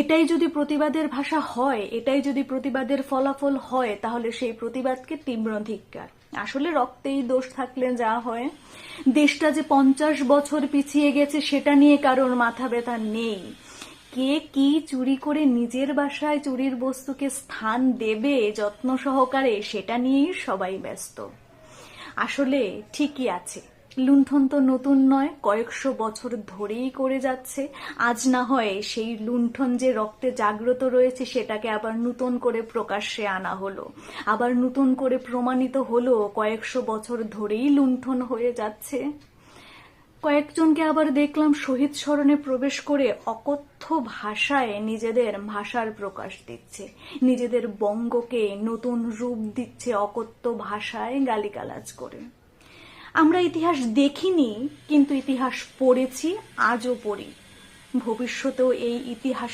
এটাই যদি প্রতিবাদের ভাষা হয়, এটাই যদি প্রতিবাদের ফলাফল হয়, তাহলে সেই প্রতিবাদকে তীব্র ধিক্কার। আসলে রক্তেই দোষ থাকলে যা হয়। দেশটা যে 50 বছর পিছিয়ে গেছে সেটা নিয়ে কারোর মাথা ব্যথা নেই। কে কি চুরি করে নিজের বাসায় চুরির বস্তুকে স্থান দেবে যত্ন সহকারে, সেটা নিয়েই সবাই ব্যস্ত। আসলে ঠিকই আছে, লুণ্ঠন তো নতুন নয়, কয়েকশো বছর ধরেই করে যাচ্ছে। আজ না হয় সেই লুণ্ঠন যে রক্তে জাগ্রত রয়েছে সেটাকে আবার নতুন করে প্রকাশ্যে আনা হলো, আবার নতুন করে প্রমাণিত হলো কয়েকশো বছর ধরেই লুণ্ঠন হয়ে যাচ্ছে। কয়েকজনকে আবার দেখলাম শহীদ স্মরণে প্রবেশ করে অকথ্য ভাষায় নিজেদের ভাষার প্রকাশ দিচ্ছে, নিজেদের বঙ্গকে নতুন রূপ দিচ্ছে অকথ্য ভাষায় গালিগালাজ করে। আমরা ইতিহাস দেখিনি, কিন্তু ইতিহাস পড়েছি, আজও পড়ি, ভবিষ্যতেও এই ইতিহাস